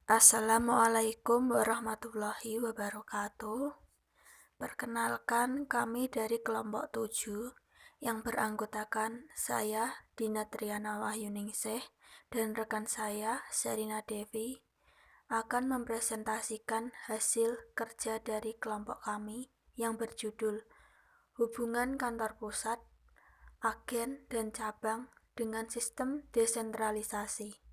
Assalamualaikum warahmatullahi wabarakatuh. Perkenalkan, kami dari kelompok 7 yang beranggotakan saya, Dina Triana Wahyuningsih, dan rekan saya, Sherina Devi, akan mempresentasikan hasil kerja dari kelompok kami yang berjudul Hubungan Kantor Pusat, Agen, dan Cabang dengan Sistem Desentralisasi.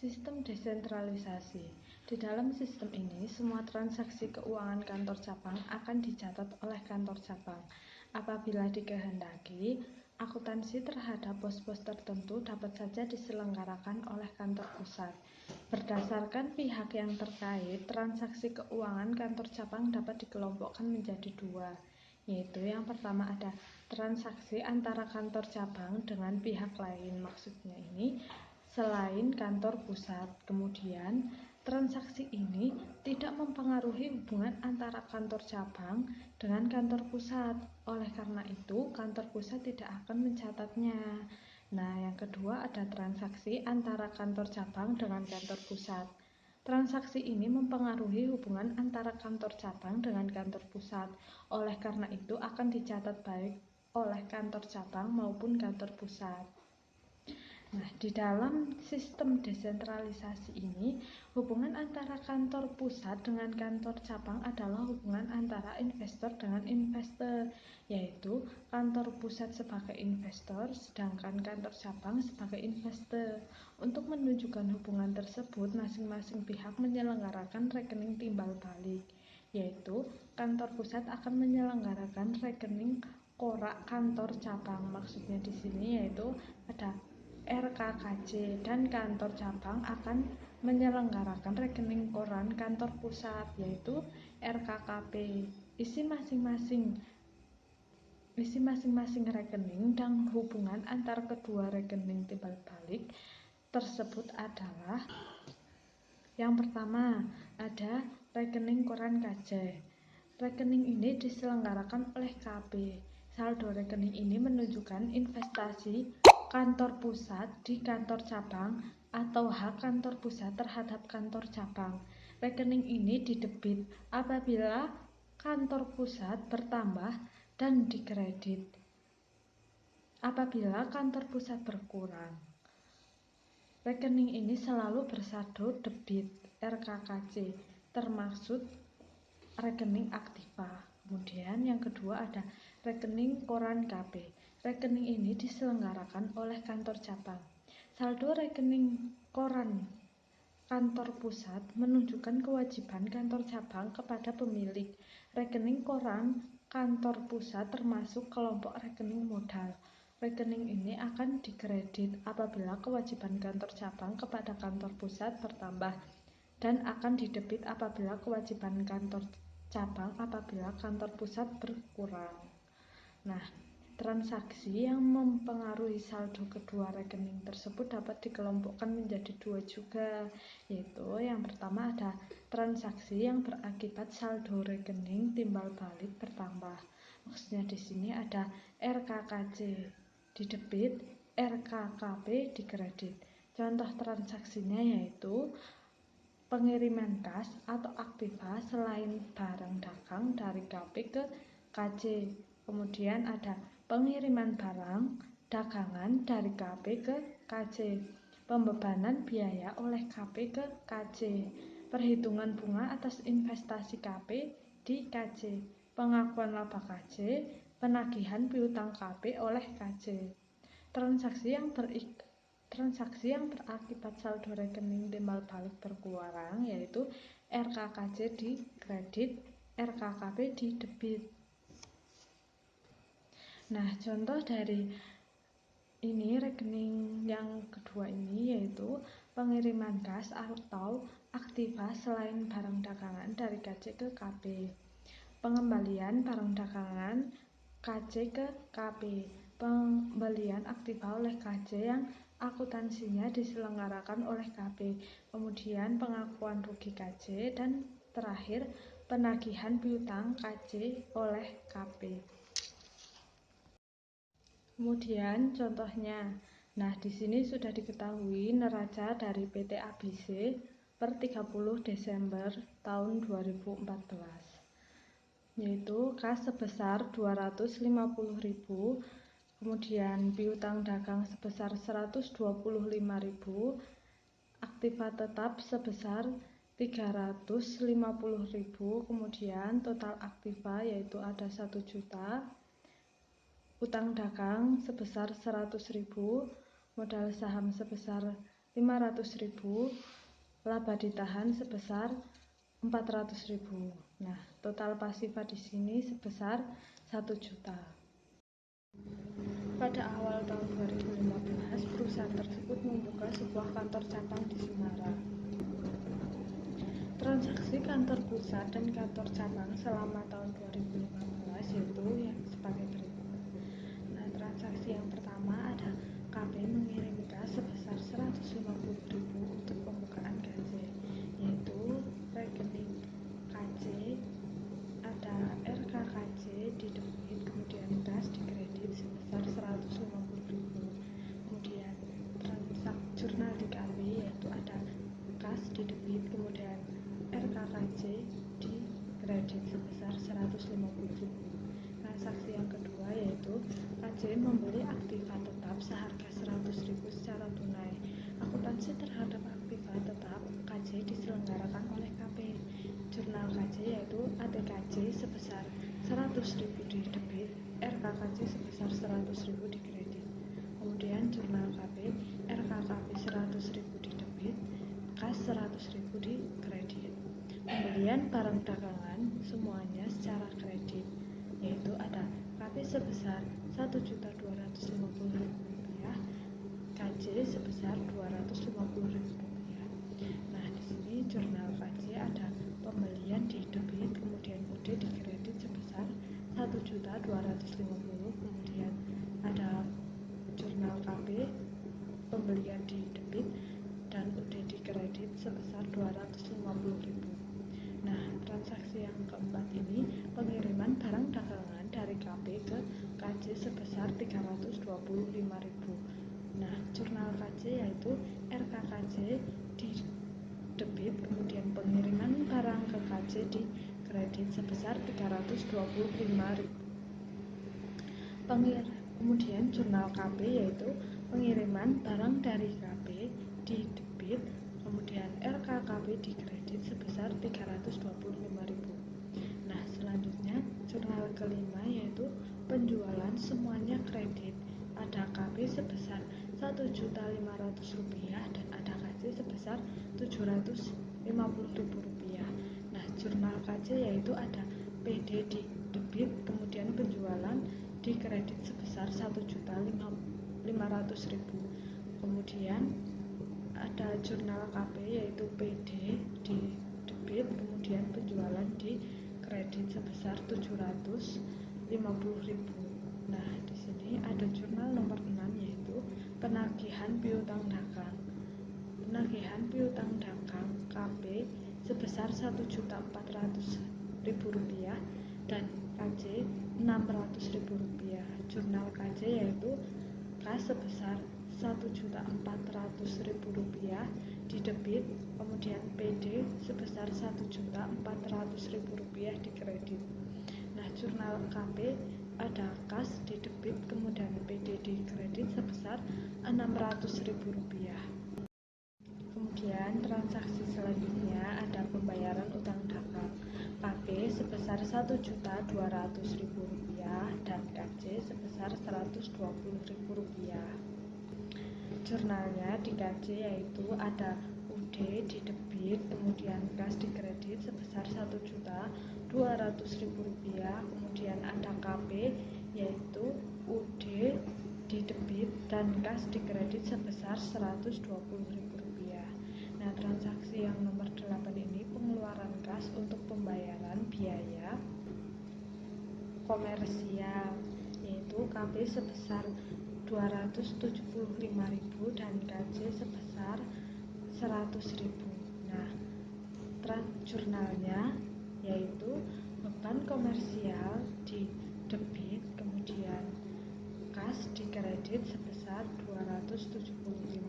Sistem desentralisasi. Di dalam sistem ini, semua transaksi keuangan kantor cabang akan dicatat oleh kantor cabang. Apabila dikehendaki, akuntansi terhadap pos-pos tertentu dapat saja diselenggarakan oleh kantor pusat. Berdasarkan pihak yang terkait, transaksi keuangan kantor cabang dapat dikelompokkan menjadi dua, yaitu yang pertama ada transaksi antara kantor cabang dengan pihak lain. Maksudnya ini selain kantor pusat. Kemudian, transaksi ini tidak mempengaruhi hubungan antara kantor cabang dengan kantor pusat. Oleh karena itu, kantor pusat tidak akan mencatatnya. Nah, yang kedua ada transaksi antara kantor cabang dengan kantor pusat. Transaksi ini mempengaruhi hubungan antara kantor cabang dengan kantor pusat. Oleh karena itu, akan dicatat baik oleh kantor cabang maupun kantor pusat. Nah, di dalam sistem desentralisasi ini, hubungan antara kantor pusat dengan kantor cabang adalah hubungan antara investor dengan investor, yaitu kantor pusat sebagai investor, sedangkan kantor cabang sebagai investor. Untuk menunjukkan hubungan tersebut, masing-masing pihak menyelenggarakan rekening timbal balik, yaitu kantor pusat akan menyelenggarakan rekening korak kantor cabang. Maksudnya di sini yaitu ada RKKJ, dan kantor cabang akan menyelenggarakan rekening koran kantor pusat yaitu RKKP. Isi masing-masing rekening dan hubungan antar kedua rekening timbal balik tersebut adalah yang pertama ada rekening koran KJ. Rekening ini diselenggarakan oleh KB. Saldo rekening ini menunjukkan investasi kantor pusat di kantor cabang atau hak kantor pusat terhadap kantor cabang. Rekening ini didebit apabila kantor pusat bertambah dan dikredit apabila kantor pusat berkurang. Rekening ini selalu bersaldo debit RKKC, termasuk rekening aktiva. Kemudian yang kedua ada rekening koran KP. Rekening ini diselenggarakan oleh kantor cabang. Saldo rekening koran kantor pusat menunjukkan kewajiban kantor cabang kepada pemilik. Rekening koran kantor pusat termasuk kelompok rekening modal. Rekening ini akan dikredit apabila kewajiban kantor cabang kepada kantor pusat bertambah dan akan didebit apabila kewajiban kantor cabang apabila kantor pusat berkurang. Nah, transaksi yang mempengaruhi saldo kedua rekening tersebut dapat dikelompokkan menjadi dua juga, yaitu yang pertama ada transaksi yang berakibat saldo rekening timbal balik bertambah. Maksudnya di sini ada RKKJ didebit, RKKP dikredit. Contoh transaksinya yaitu pengiriman kas atau aktiva selain barang dagang dari KP ke KJ. Kemudian ada pengiriman barang dagangan dari KP ke KJ. Pembebanan biaya oleh KP ke KJ. Perhitungan bunga atas investasi KP di KJ. Pengakuan laba KJ. Penagihan piutang KP oleh KJ. Transaksi yang berakibat saldo rekening timbal balik berkurang yaitu RKKJ di kredit, RKKP di debit. Nah, contoh dari ini rekening yang kedua ini yaitu pengiriman gas atau aktiva selain barang dagangan dari KJ ke KP. Pengembalian barang dagangan KJ ke KP. Pembelian aktiva oleh KJ yang akuntansinya diselenggarakan oleh KP. Kemudian pengakuan rugi KJ dan terakhir penagihan piutang KJ oleh KP. Kemudian contohnya Nah, di sini sudah diketahui neraca dari PT ABC per 30 Desember tahun 2014, yaitu kas sebesar 250.000, kemudian piutang dagang sebesar 125.000, aktiva tetap sebesar 350.000, kemudian total aktiva yaitu ada 1 juta, utang dagang sebesar 100.000, modal saham sebesar 500.000, laba ditahan sebesar 400.000. Nah, total pasifa di sini sebesar 1 juta. Pada awal tahun 2015, perusahaan tersebut membuka sebuah kantor cabang di Semarang. Transaksi kantor pusat dan kantor cabang selama tahun 2015 yaitu yang sebagai berikut. Nah, transaksi yang pertama ada KB mengirim kas sebesar 150.000 untuk pembukaan KC, yaitu rekening KC, ada RKKC di debit, kemudian kas di kredit sebesar 150.000. Kemudian transaksi jurnal di KB yaitu ada kas di debit, kemudian RKKC di kredit sebesar 150.000. Transaksi yang kedua yaitu KC membeli aktiva tetap seharga 100.000 secara tunai. Akuntansi terhadap aktiva tetap KC diselenggarakan oleh KP. Jurnal KC yaitu ATKC sebesar 100.000 di debit, RKKC sebesar 100.000 di kredit. Kemudian jurnal KP, RKKP 100.000 di debit, kas 100.000 di kredit. Pembelian barang dagangan semuanya secara kredit, yaitu ada KP sebesar Rp1.250.000, KC sebesar Rp250.000. Nah, di sini jurnal KC ada pembelian di debit, kemudian UD di kredit sebesar Rp1.250.000, kemudian ada jurnal KP pembelian di debit dan UD di kredit sebesar Rp250.000. Nah, transaksi yang keempat ini pengiriman barang dagangan dari KP ke KC sebesar Rp325.000. Nah, jurnal KC yaitu RKKC di debit, kemudian pengiriman barang ke KC di kredit sebesar Rp325.000. Kemudian jurnal KP yaitu pengiriman barang dari KP di debit, kemudian RKKP di kredit sebesar Rp325.000. Nah, selanjutnya jurnal kelima yaitu penjualan semuanya kredit. Ada KP sebesar Rp1.500.000 dan ada KC sebesar Rp750.000. Nah, jurnal KC yaitu ada PD di debit, kemudian penjualan di kredit sebesar Rp1.500.000. Kemudian ada jurnal KP yaitu PD di debit, kemudian penjualan di kredit sebesar Rp750.000. Nah, di sini ada jurnal nomor 6 yaitu penagihan piutang dagang. Penagihan piutang dagang KP sebesar Rp1.400.000 dan KC Rp600.000. Jurnal KC yaitu kas sebesar Rp1.400.000 di debit, kemudian PD sebesar Rp1.400.000 di kredit. Nah, jurnal KP ada kas di debit, kemudian PD di kredit sebesar Rp600.000. Kemudian transaksi selanjutnya ada pembayaran utang dagang KP sebesar Rp1.200.000 dan KC sebesar Rp120.000. Jurnalnya di KC yaitu ada UD di debit, kemudian kas di kredit sebesar Rp1.200.000, kemudian ada KP yaitu UD di debit dan kas di kredit sebesar Rp120.000. Nah, transaksi yang nomor 8 ini pengeluaran kas untuk pembayaran biaya komersial, yaitu KP sebesar Rp275.000 dan KC sebesar Rp100.000. Nah, jurnalnya yaitu beban komersial di debit, kemudian kas di kredit sebesar sebesar 275.000.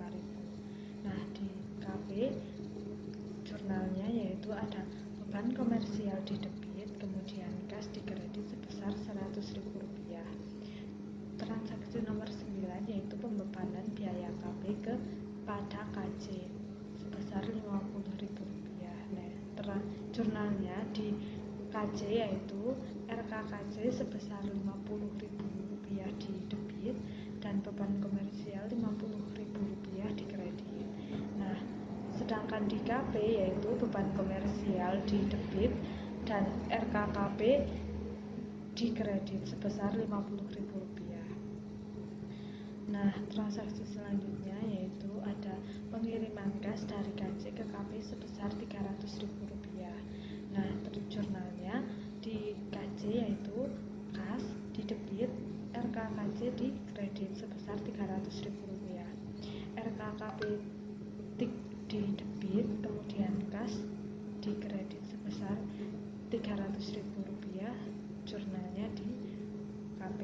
Nah, di KP jurnalnya yaitu ada beban komersial di debit, kemudian kas di kredit sebesar Rp100.000. Transaksi nomor 9 yaitu pembebanan biaya KP kepada KC sebesar Rp50.000. Nah, jurnalnya di KC yaitu RKKC sebesar Rp50.000 di debit dan beban komersial Rp50.000 di kredit. Nah, sedangkan di KP yaitu beban komersial di debit dan RKKP di kredit sebesar Rp50.000. Nah, transaksi selanjutnya yaitu ada pengiriman gas dari KC ke KP sebesar Rp300.000. Nah, jurnalnya di KC yaitu kas di debit, RKKC di kredit sebesar Rp300.000. RKKP di debit, kemudian kas di kredit sebesar Rp300.000, jurnalnya di KP.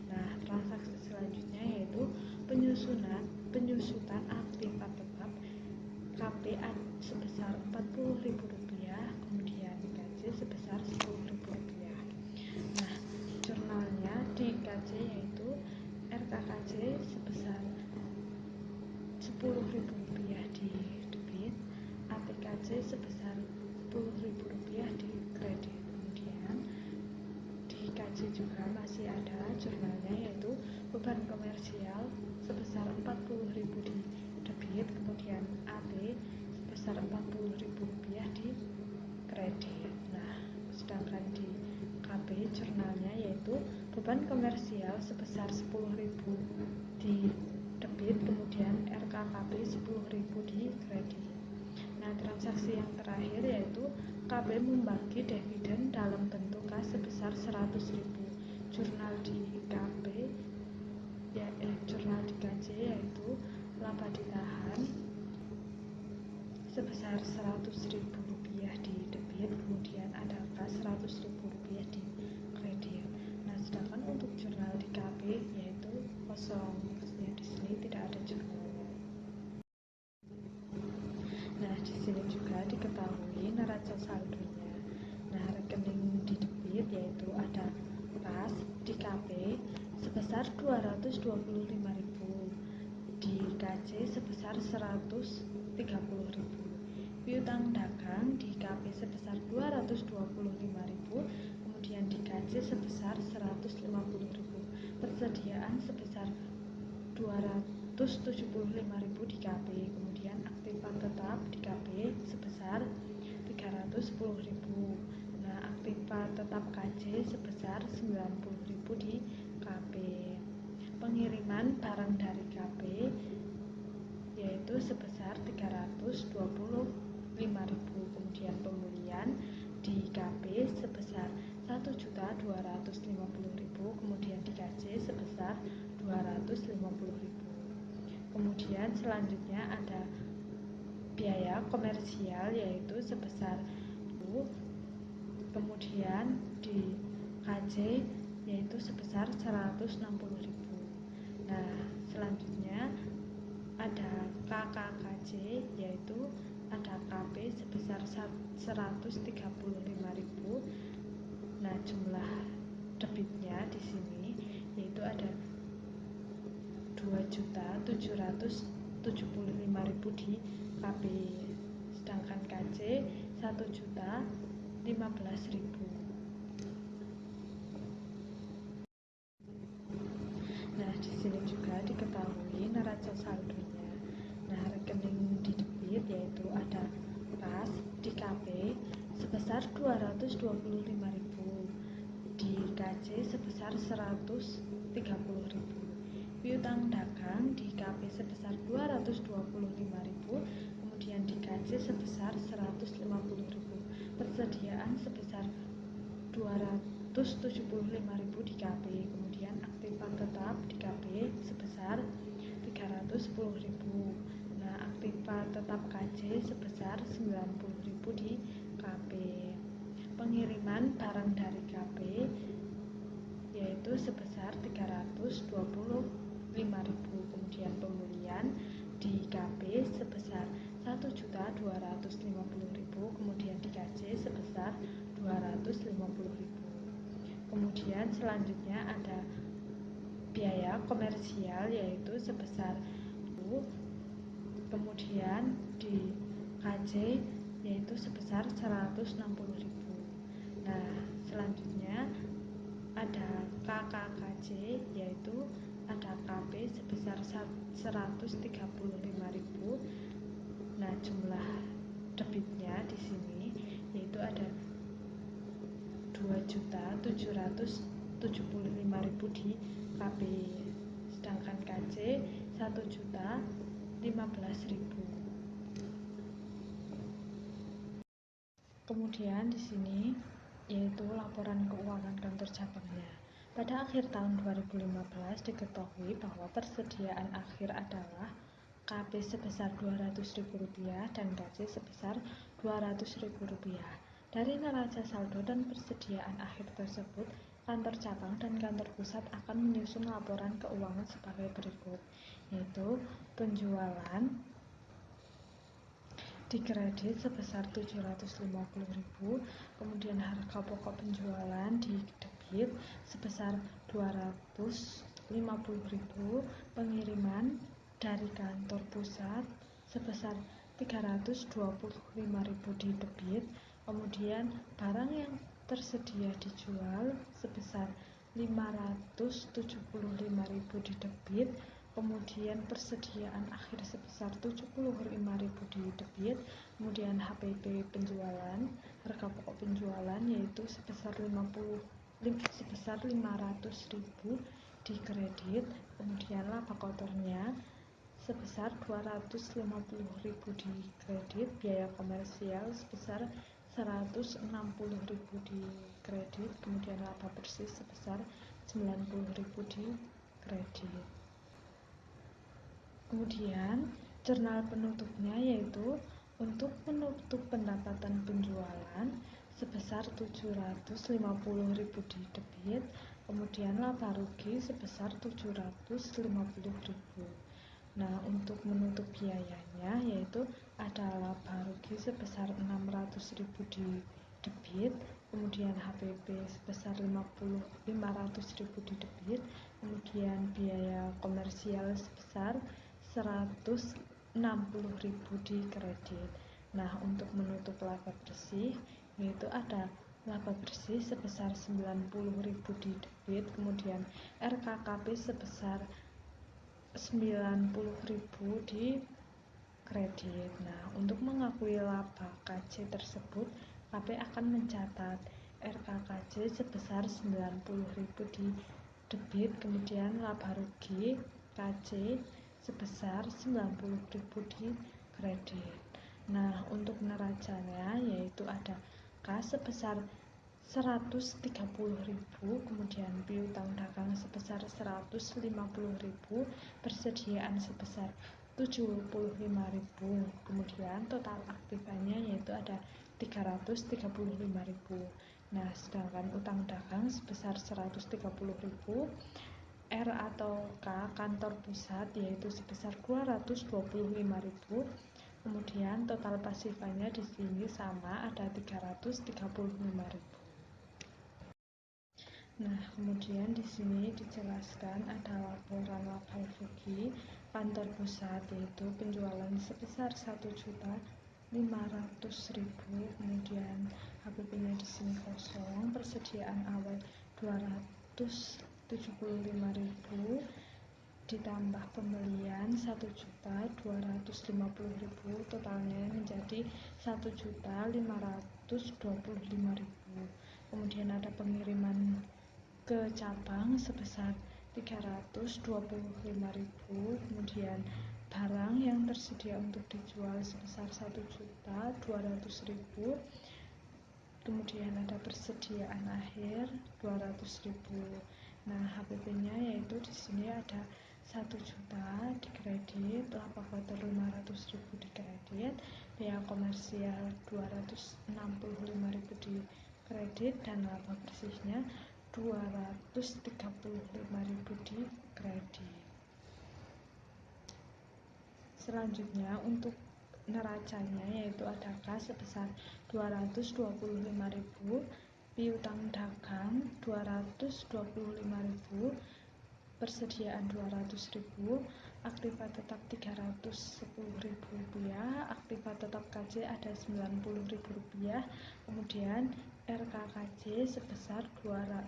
Nah, transaksi selanjutnya yaitu penyusutan aktiva tetap KP sebesar Rp40.000, kemudian KC sebesar Rp10.000. Nah, jurnalnya di KC yaitu RKKC sebesar Rp10.000 di debit, ATKC sebesar Rp10.000 di kredit. Kemudian di KC juga masih ada jurnalnya yaitu beban komersial sebesar Rp40.000 di debit, kemudian AT sebesar Rp40.000 di kredit. Nah, sedangkan di KP jurnalnya yaitu beban komersial sebesar Rp10.000 di debit, kemudian RKKP Rp10.000 di kredit. Nah, transaksi yang terakhir yaitu KB membagi dividen dalam bentuk kas sebesar Rp100.000. Jurnal di KP jurnal di KC yaitu laba ditahan sebesar Rp100.000 di debit, kemudian ada kas Rp100.000 di kredit. Nah, sedangkan untuk jurnal di KP yaitu kosong, maksudnya di sini tidak ada jurnalnya. Nah, di sini juga diketahui neraca saldonya. Nah, rekening di debit yaitu ada kas di KP sebesar Rp225.000, di KC sebesar Rp130.000. Piutang dagang di KP sebesar Rp225.000, kemudian di KC sebesar Rp150.000. Persediaan sebesar Rp275.000 di KP, kemudian aktiva tetap di KP sebesar Rp310.000. Nah, aktiva tetap KC sebesar Rp90.000 di KP. Pengiriman barang dari KP yaitu sebesar Rp325.000, kemudian pemulihan di KP sebesar Rp1.250.000, kemudian di KC sebesar Rp250.000. Kemudian selanjutnya ada biaya komersial yaitu sebesar itu, kemudian di KC yaitu sebesar Rp160.000. Nah, selanjutnya ada KKKC yaitu ada KP sebesar Rp135.000. Nah, jumlah debitnya di sini yaitu ada Rp2.775.000 di KP, sedangkan KC Rp1.015.000. Nah, di sini juga diketahui neraca saldonya. Nah, rekening di debit yaitu ada kas di KP sebesar Rp225.000, di KC sebesar Rp130.000. Piutang dagang di KP sebesar Rp225.000, kemudian di KC sebesar Rp150.000. Persediaan sebesar Rp275.000 di KP, kemudian aktiva tetap di KP sebesar Rp310.000. Nah, aktiva tetap KC sebesar Rp90.000 di KP. Pengiriman barang dari KP yaitu sebesar Rp325.000, kemudian pembelian di KP sebesar 1.250.000, kemudian di KC sebesar 250.000. Kemudian selanjutnya ada biaya komersial yaitu sebesar 1.000, kemudian di KC yaitu sebesar 160.000. Nah, selanjutnya ada KKKC yaitu ada KP sebesar 135.000. Nah, jumlah debitnya di sini yaitu ada 2.775.000 di KP, sedangkan KC 1.015.000. Kemudian di sini yaitu laporan keuangan kantor cabangnya. Pada akhir tahun 2015 diketahui bahwa persediaan akhir adalah KP sebesar Rp200.000 dan KC sebesar Rp200.000. Dari neraca saldo dan persediaan akhir tersebut, kantor cabang dan kantor pusat akan menyusun laporan keuangan sebagai berikut, yaitu penjualan dikredit sebesar Rp750.000, kemudian harga pokok penjualan didebit sebesar Rp250.000, pengiriman dari kantor pusat sebesar Rp325.000 didebit, kemudian barang yang tersedia dijual sebesar Rp575.000 didebit, kemudian persediaan akhir sebesar Rp75.000 didebit, kemudian HPP penjualan, harga pokok penjualan yaitu sebesar Rp500.000 dikredit, kemudian laba kotornya sebesar Rp250.000 dikredit, biaya komersial sebesar Rp160.000 dikredit, kemudian laba bersih sebesar Rp90.000 dikredit. Kemudian jurnal penutupnya yaitu untuk penutup pendapatan penjualan sebesar Rp750.000 didebit, kemudian laba rugi sebesar Rp750.000. Nah, untuk menutup biayanya yaitu ada laba rugi sebesar Rp600.000 didebit, kemudian HPP sebesar Rp500.000 didebit, kemudian biaya komersial sebesar Rp160.000 dikredit. Nah, untuk menutup laba bersih yaitu ada laba bersih sebesar Rp90.000 didebit, kemudian RKKP sebesar Rp90.000 dikredit. Nah, untuk mengakui laba KC tersebut, KP akan mencatat RKKC sebesar Rp90.000 didebit, kemudian laba rugi KC sebesar Rp90.000 dikredit. Nah, untuk neracanya yaitu ada K sebesar Rp130.000, kemudian piutang dagang sebesar Rp150.000, persediaan sebesar Rp75.000, kemudian total aktifanya yaitu ada Rp335.000. Nah, sedangkan utang dagang sebesar Rp130.000, R atau K kantor pusat yaitu sebesar Rp225.000, kemudian total pasifannya di sini sama ada Rp335.000. Nah, kemudian di sini dijelaskan ada laporan laba rugi kantor pusat yaitu penjualan sebesar Rp1.500.000, kemudian HPP-nya di sini kosong, persediaan awal Rp275.000 ditambah pembelian Rp1.250.000, totalnya menjadi Rp1.525.000. Kemudian ada pengiriman ke cabang sebesar Rp325.000, kemudian barang yang tersedia untuk dijual sebesar Rp1.200.000, kemudian ada persediaan akhir Rp200.000. Nah, HPP-nya yaitu di sini ada 1 juta dikredit, laba kotor Rp500.000 dikredit, biaya komersial Rp265.000 dikredit, dan laba bersihnya Rp235.000 dikredit. Selanjutnya untuk neracanya yaitu ada kas sebesar 225.000, piutang dagang 225.000, persediaan 200.000, aktiva tetap 310.000 rupiah, aktiva tetap KJ ada 90.000 rupiah, kemudian RKKJ sebesar 225.000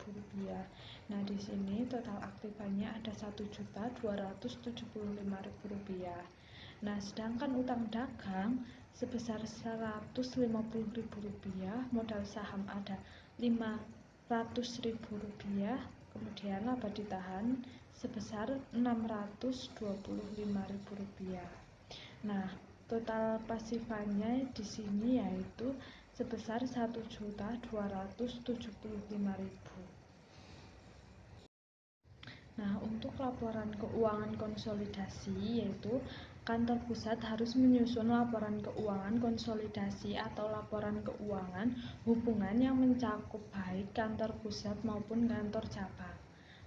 rupiah. Nah, di sini total aktivanya ada 1.275.000 rupiah. Nah, sedangkan utang dagang sebesar 150.000 rupiah, modal saham ada 500.000 rupiah, kemudian laba ditahan sebesar 625.000 rupiah. Nah, total pasifannya di sini yaitu sebesar 1.275.000. Nah, untuk laporan keuangan konsolidasi yaitu kantor pusat harus menyusun laporan keuangan konsolidasi atau laporan keuangan hubungan yang mencakup baik kantor pusat maupun kantor cabang.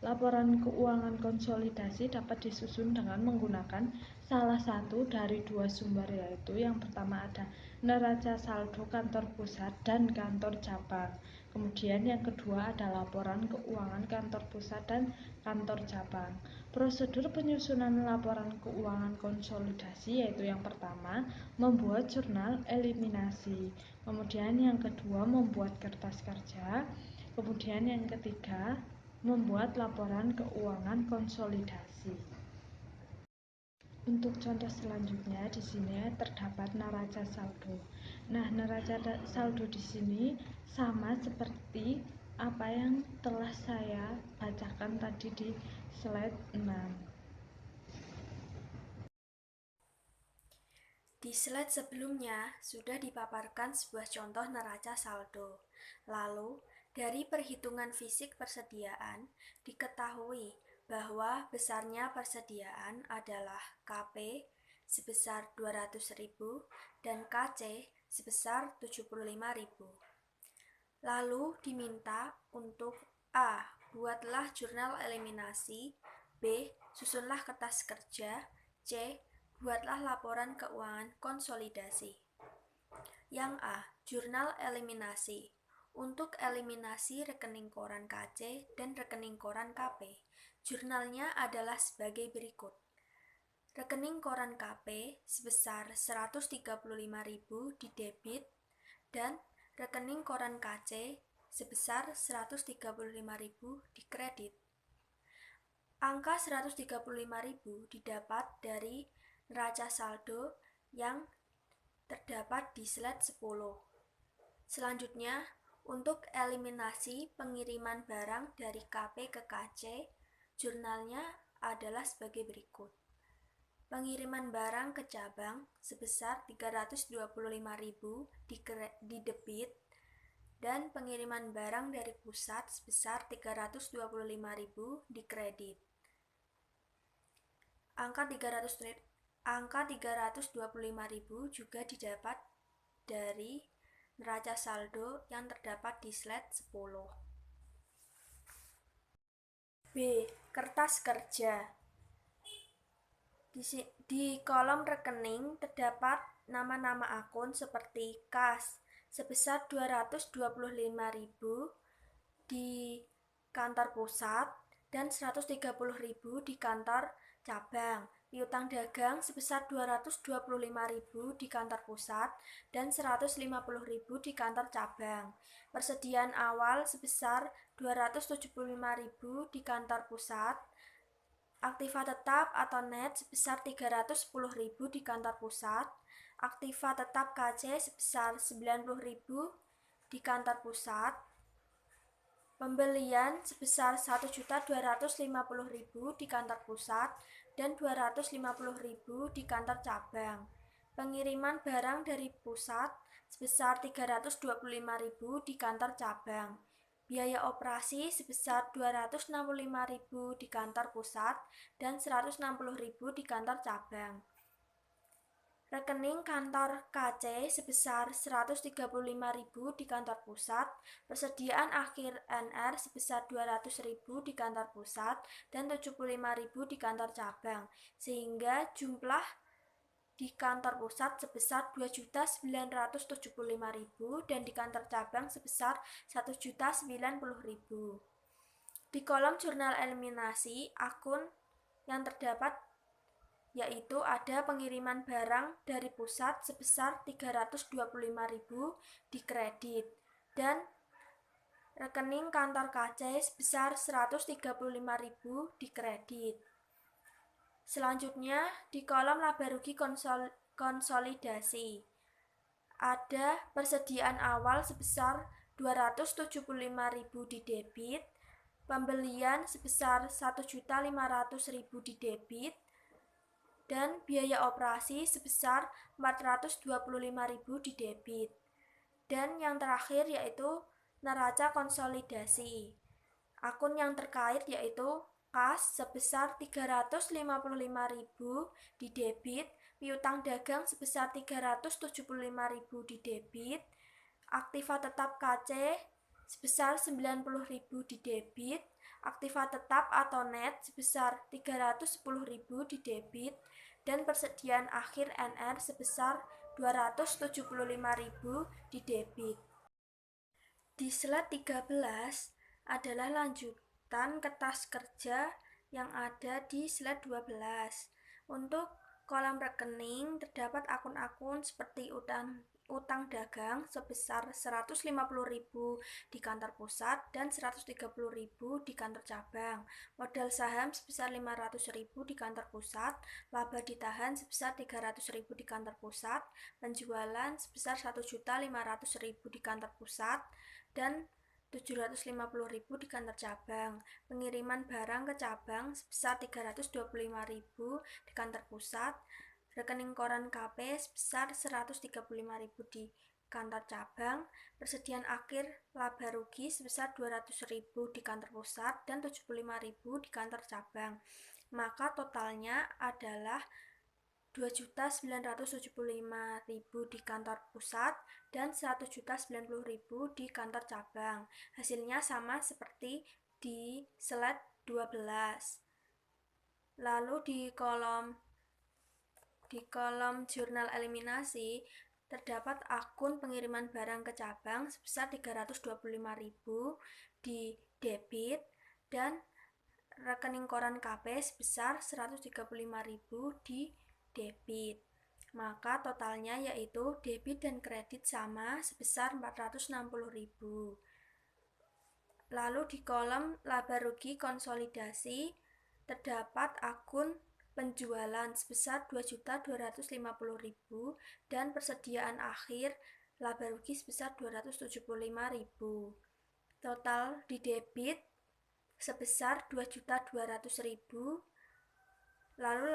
Laporan keuangan konsolidasi dapat disusun dengan menggunakan salah satu dari dua sumber, yaitu yang pertama ada neraca saldo kantor pusat dan kantor cabang. Kemudian yang kedua ada laporan keuangan kantor pusat dan kantor cabang. Prosedur penyusunan laporan keuangan konsolidasi yaitu yang pertama membuat jurnal eliminasi, kemudian yang kedua membuat kertas kerja, kemudian yang ketiga membuat laporan keuangan konsolidasi. Untuk contoh selanjutnya di sini terdapat neraca saldo. Nah, neraca saldo di sini sama seperti apa yang telah saya bacakan tadi di slide 6. Di slide sebelumnya sudah dipaparkan sebuah contoh neraca saldo. Lalu, dari perhitungan fisik persediaan diketahui bahwa besarnya persediaan adalah KP sebesar 200.000 dan KC sebesar 75.000. Lalu diminta untuk A. Buatlah jurnal eliminasi, B. Susunlah kertas kerja, C. Buatlah laporan keuangan konsolidasi. Yang A. Jurnal eliminasi. Untuk eliminasi rekening koran KC dan rekening koran KP, jurnalnya adalah sebagai berikut. Rekening koran KP sebesar 135.000 di debit dan rekening koran KC sebesar 135.000 di kredit. Angka 135.000 didapat dari neraca saldo yang terdapat di slide 10. Selanjutnya, untuk eliminasi pengiriman barang dari KP ke KC, jurnalnya adalah sebagai berikut. Pengiriman barang ke cabang sebesar 325.000 di debit dan pengiriman barang dari pusat sebesar 325.000 di kredit. Angka 325.000 juga didapat dari neraca saldo yang terdapat di slide 10. B. Kertas kerja. Di kolom rekening terdapat nama-nama akun seperti kas sebesar 225.000 di kantor pusat dan 130.000 di kantor cabang. Piutang dagang sebesar 225.000 di kantor pusat dan 150.000 di kantor cabang. Persediaan awal sebesar 275.000 di kantor pusat. Aktiva tetap atau net sebesar 310.000 di kantor pusat. Aktiva tetap KC sebesar 90.000 di kantor pusat. Pembelian sebesar 1.250.000 di kantor pusat dan 250.000 di kantor cabang. Pengiriman barang dari pusat sebesar 325.000 di kantor cabang. Biaya operasi sebesar 265.000 di kantor pusat dan 160.000 di kantor cabang. Rekening kantor KC sebesar 135.000 di kantor pusat, persediaan akhir NR sebesar 200.000 di kantor pusat, dan 75.000 di kantor cabang, sehingga jumlah di kantor pusat sebesar 2.975.000 dan di kantor cabang sebesar 1.090.000. Di kolom jurnal eliminasi, akun yang terdapat yaitu ada pengiriman barang dari pusat sebesar 325.000 di kredit dan rekening kantor KC sebesar 135.000 di kredit. Selanjutnya di kolom laba rugi konsolidasi ada persediaan awal sebesar 275.000 di debit, pembelian sebesar 1.500.000 di debit, dan biaya operasi sebesar 425.000 di debit. Dan yang terakhir yaitu neraca konsolidasi. Akun yang terkait yaitu kas sebesar 355.000 di debit, piutang dagang sebesar 375.000 di debit, aktiva tetap KC sebesar 90.000 di debit, aktiva tetap atau net sebesar 310.000 di debit, dan persediaan akhir NR sebesar 275.000 di debit. Di slide 13 adalah lanjutan kertas kerja yang ada di slide 12. Untuk kolom rekening terdapat akun-akun seperti utang dagang sebesar 150.000 di kantor pusat dan 130.000 di kantor cabang, modal saham sebesar 500.000 di kantor pusat, laba ditahan sebesar 300.000 di kantor pusat, penjualan sebesar 1.500.000 di kantor pusat, dan 750.000 di kantor cabang, pengiriman barang ke cabang sebesar 325.000 di kantor pusat, rekening koran KP sebesar 135.000 di kantor cabang, persediaan akhir laba rugi sebesar 200.000 di kantor pusat dan 75.000 di kantor cabang. Maka totalnya adalah 2.975.000 di kantor pusat dan 1.090.000 di kantor cabang. Hasilnya sama seperti di slide 12. Lalu di kolom jurnal eliminasi terdapat akun pengiriman barang ke cabang sebesar 325.000 di debit dan rekening koran KP sebesar 135.000 di debit. Maka totalnya yaitu debit dan kredit sama sebesar 460.000. Lalu di kolom laba rugi konsolidasi terdapat akun penjualan sebesar 2.250.000 dan persediaan akhir laba rugi sebesar 275.000. Total di debit sebesar 2.200.000, lalu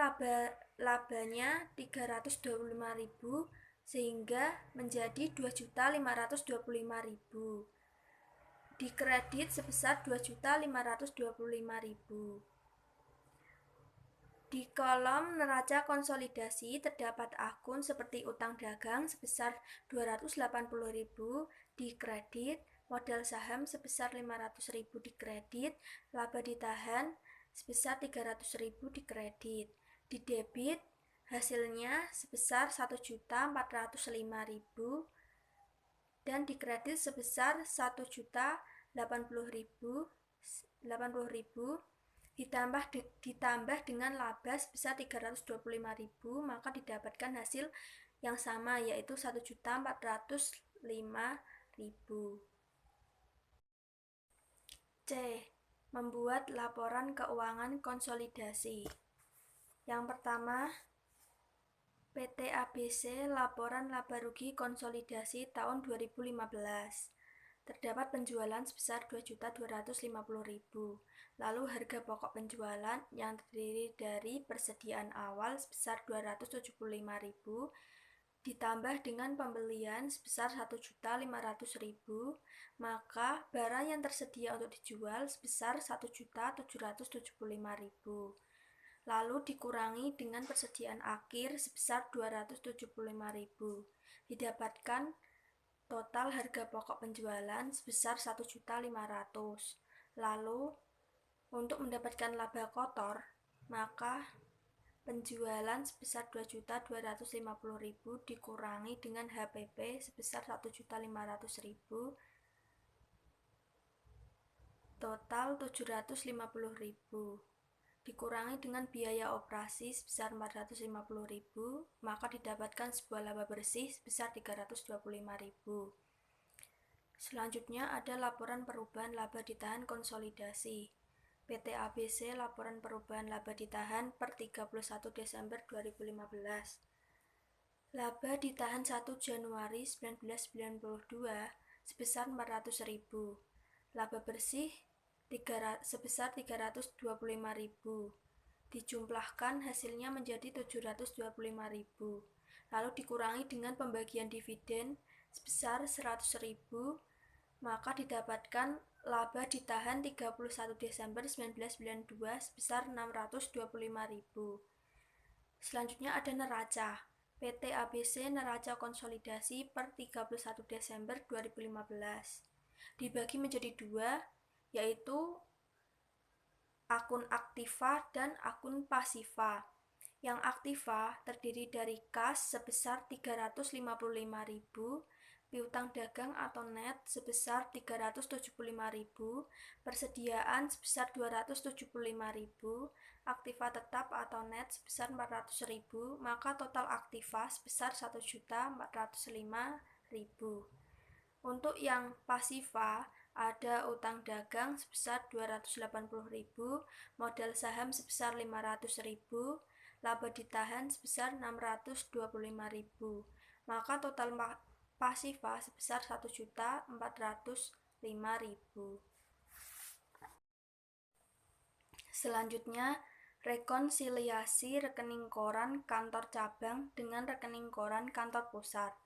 labanya 325.000 sehingga menjadi 2.525.000. Di kredit sebesar 2.525.000. Di kolom neraca konsolidasi terdapat akun seperti utang dagang sebesar 280.000 di kredit, modal saham sebesar 500.000 di kredit, laba ditahan sebesar 300.000 di kredit. Di debit hasilnya sebesar 1.405.000 dan di kredit sebesar 1.080.000 ditambah dengan laba sebesar 325.000, maka didapatkan hasil yang sama yaitu 1.405.000. C. Membuat laporan keuangan konsolidasi. Yang pertama, PT ABC laporan laba rugi konsolidasi tahun 2015. Terdapat penjualan sebesar 2.250.000. Lalu harga pokok penjualan yang terdiri dari persediaan awal sebesar 275.000 ditambah dengan pembelian sebesar 1.500.000, maka barang yang tersedia untuk dijual sebesar 1.775.000. lalu dikurangi dengan persediaan akhir sebesar 275.000. Didapatkan total harga pokok penjualan sebesar 1.500.000. Lalu untuk mendapatkan laba kotor, maka penjualan sebesar 2.250.000 dikurangi dengan HPP sebesar 1.500.000, total 750.000. Dikurangi dengan biaya operasi sebesar 450.000, maka didapatkan sebuah laba bersih sebesar 325.000. Selanjutnya ada laporan perubahan laba ditahan konsolidasi. PT ABC laporan perubahan laba ditahan per 31 Desember 2015. Laba ditahan 1 Januari 1992 sebesar 400.000. Laba bersih sebesar 325.000. Dijumlahkan hasilnya menjadi 725.000. Lalu dikurangi dengan pembagian dividen sebesar 100.000, maka didapatkan laba ditahan 31 Desember 1992 sebesar 625.000. Selanjutnya ada neraca. PT ABC neraca konsolidasi per 31 Desember 2015. Dibagi menjadi dua, yaitu akun aktiva dan akun pasiva. Yang aktiva terdiri dari kas sebesar 355.000, piutang dagang atau net sebesar 375.000, persediaan sebesar 275.000, aktiva tetap atau net sebesar 400.000, maka total aktiva sebesar 1.405.000. Untuk yang pasiva ada utang dagang sebesar 280.000, modal saham sebesar 500.000, laba ditahan sebesar 625.000, maka total pasiva sebesar 1.405.000. Selanjutnya, rekonsiliasi rekening koran kantor cabang dengan rekening koran kantor pusat.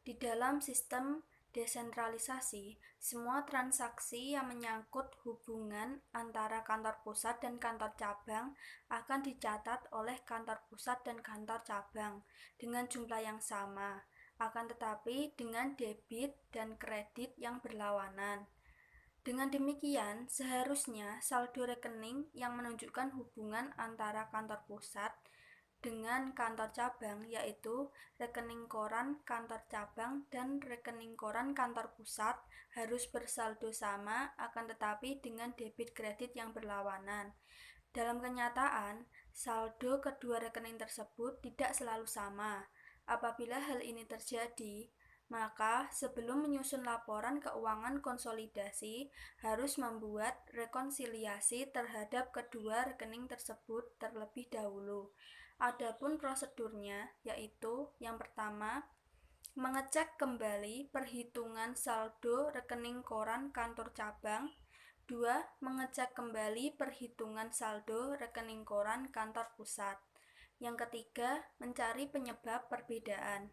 Di dalam sistem desentralisasi, semua transaksi yang menyangkut hubungan antara kantor pusat dan kantor cabang akan dicatat oleh kantor pusat dan kantor cabang dengan jumlah yang sama, akan tetapi dengan debit dan kredit yang berlawanan. Dengan demikian, seharusnya saldo rekening yang menunjukkan hubungan antara kantor pusat dengan kantor cabang, yaitu rekening koran kantor cabang dan rekening koran kantor pusat, harus bersaldo sama, akan tetapi dengan debit kredit yang berlawanan. Dalam kenyataan, saldo kedua rekening tersebut tidak selalu sama. Apabila hal ini terjadi, maka sebelum menyusun laporan keuangan konsolidasi harus membuat rekonsiliasi terhadap kedua rekening tersebut terlebih dahulu. Adapun prosedurnya yaitu yang pertama, mengecek kembali perhitungan saldo rekening koran kantor cabang. 2. Mengecek kembali perhitungan saldo rekening koran kantor pusat. Yang ketiga, mencari penyebab perbedaan.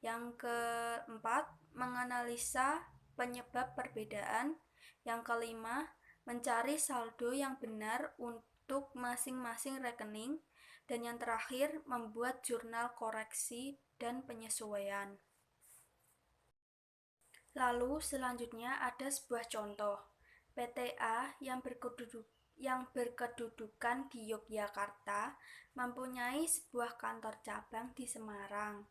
Yang keempat, menganalisa penyebab perbedaan. Yang kelima, mencari saldo yang benar untuk masing-masing rekening. Dan yang terakhir, membuat jurnal koreksi dan penyesuaian. Lalu selanjutnya ada sebuah contoh. PTA yang berkedudukan di Yogyakarta mempunyai sebuah kantor cabang di Semarang.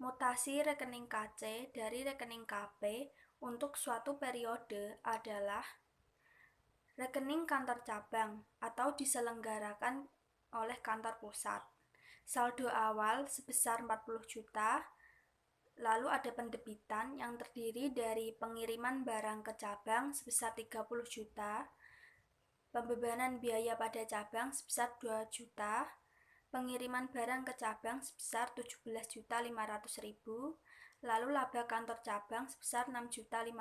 Mutasi rekening KC dari rekening KP untuk suatu periode adalah rekening kantor cabang atau diselenggarakan oleh kantor pusat. Saldo awal sebesar 40 juta, lalu ada pendebitan yang terdiri dari pengiriman barang ke cabang sebesar 30 juta, pembebanan biaya pada cabang sebesar 2 juta, pengiriman barang ke cabang sebesar 17.500.000, lalu laba kantor cabang sebesar 6.500.000,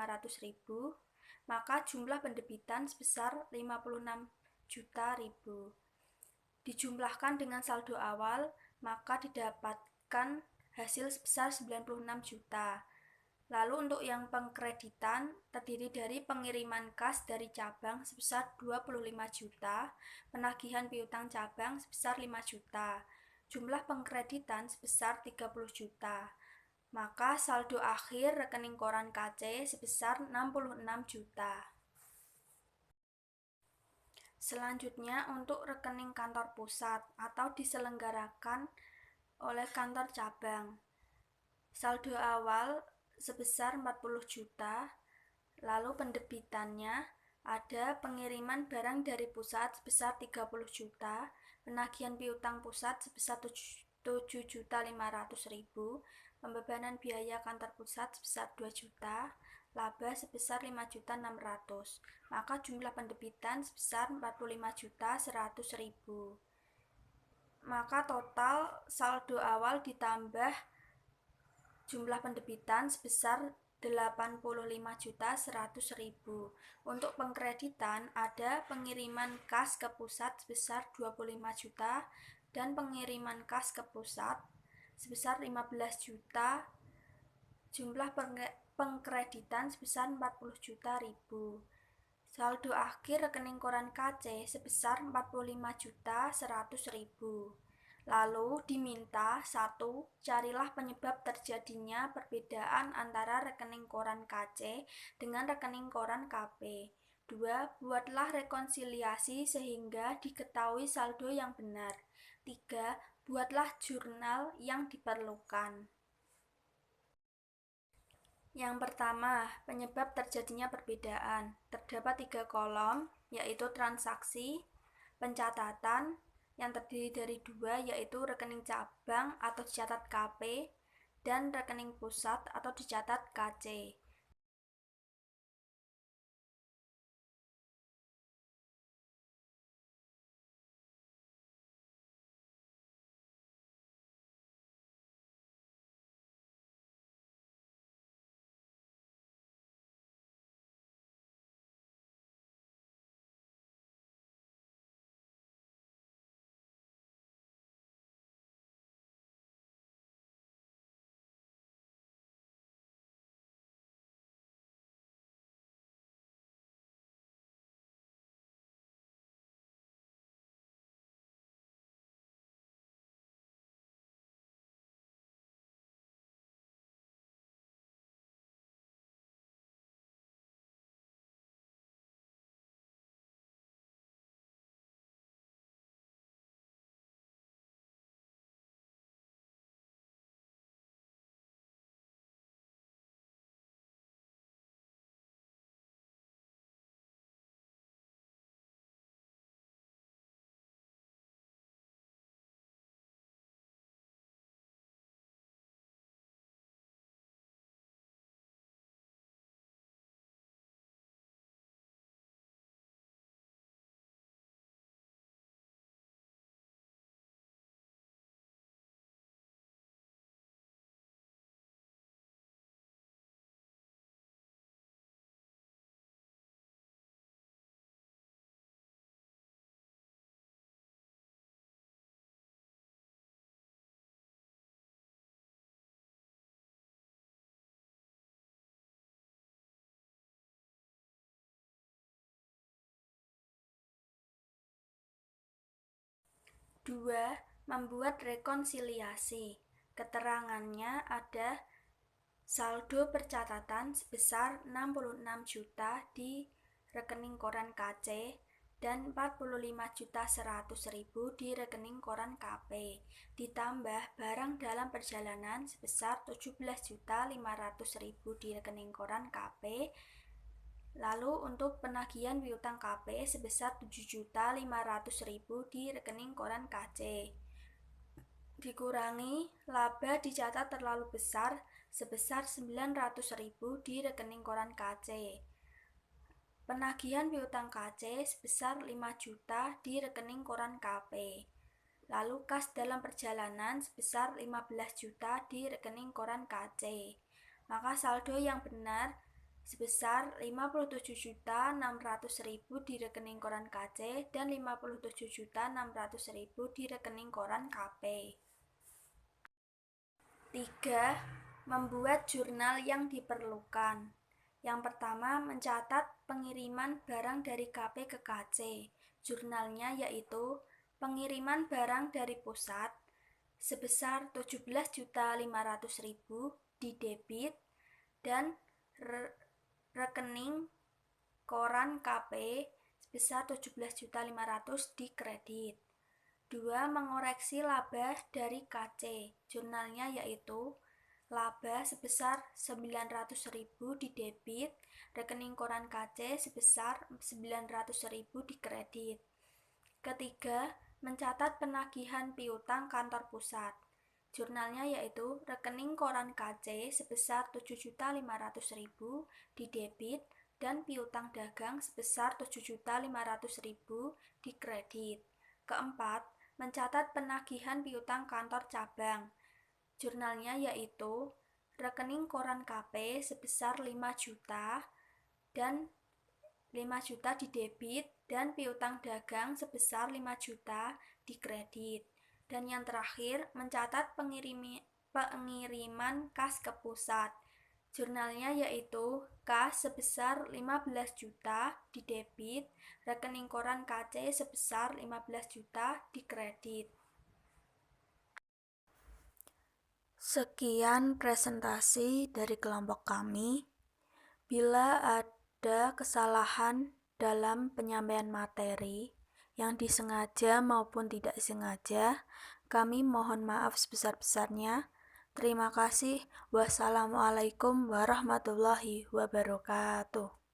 maka jumlah pendebitan sebesar 56 juta ribu. Dijumlahkan dengan saldo awal, maka didapatkan hasil sebesar 96 juta. Lalu untuk yang pengkreditan terdiri dari pengiriman kas dari cabang sebesar 25 juta, penagihan piutang cabang sebesar 5 juta, jumlah pengkreditan sebesar 30 juta. Maka saldo akhir rekening koran KC sebesar 66 juta. Selanjutnya untuk rekening kantor pusat atau diselenggarakan oleh kantor cabang. Saldo awal sebesar 40 juta, lalu pendebitannya ada pengiriman barang dari pusat sebesar 30 juta, penagihan piutang pusat sebesar 7.500.000, pembebanan biaya kantor pusat sebesar 2 juta, laba sebesar 5.600.000, maka jumlah pendebitan sebesar 45.100.000. Maka total saldo awal ditambah jumlah pendebitan sebesar 85.100.000. Untuk pengkreditan ada pengiriman kas ke pusat sebesar 25 juta dan pengiriman kas ke pusat sebesar 15 juta. Jumlah pengkreditan sebesar 40 juta ribu. Saldo akhir rekening koran KC sebesar 45.100.000. Lalu diminta 1. Carilah penyebab terjadinya perbedaan antara rekening koran KC dengan rekening koran KP. 2. Buatlah rekonsiliasi sehingga diketahui saldo yang benar. 3. Buatlah jurnal yang diperlukan. Yang pertama, penyebab terjadinya perbedaan. Terdapat 3 kolom, yaitu transaksi, pencatatan, yang terdiri dari 2 yaitu rekening cabang atau dicatat KP dan rekening pusat atau dicatat KC. Dua, membuat rekonsiliasi. Keterangannya ada saldo percatatan sebesar 66 juta di rekening koran KC dan 45.100.000 di rekening koran KP, ditambah barang dalam perjalanan sebesar 17.500.000 di rekening koran KP. Lalu untuk penagihan piutang KP sebesar 7.500.000 di rekening koran KC. Dikurangi laba dicatat terlalu besar sebesar 900.000 di rekening koran KC. Penagihan piutang KC sebesar 5 juta di rekening koran KP. Lalu kas dalam perjalanan sebesar 15 juta di rekening koran KC. Maka saldo yang benar sebesar 57.600.000 di rekening koran KC dan 57.600.000 di rekening koran KP. 3. Membuat jurnal yang diperlukan. Yang pertama, mencatat pengiriman barang dari KP ke KC. Jurnalnya yaitu pengiriman barang dari pusat sebesar 17.500.000 di debit dan rekening koran KP sebesar 17.500.000 di kredit. 2. Mengoreksi laba dari KC. Jurnalnya yaitu laba sebesar 900.000 di debit, rekening koran KC sebesar 900.000 di kredit. Ketiga, mencatat penagihan piutang kantor pusat. Jurnalnya yaitu rekening koran KC sebesar 7.500.000 di debit dan piutang dagang sebesar 7.500.000 di kredit. Keempat, mencatat penagihan piutang kantor cabang. Jurnalnya yaitu rekening koran KP sebesar 5 juta dan 5 juta di debit dan piutang dagang sebesar 5 juta di kredit. Dan yang terakhir, mencatat pengiriman kas ke pusat. Jurnalnya yaitu kas sebesar 15 juta di debit, rekening koran KC sebesar 15 juta di kredit. Sekian presentasi dari kelompok kami. Bila ada kesalahan dalam penyampaian materi yang disengaja maupun tidak disengaja, kami mohon maaf sebesar-besarnya. Terima kasih. Wassalamualaikum warahmatullahi wabarakatuh.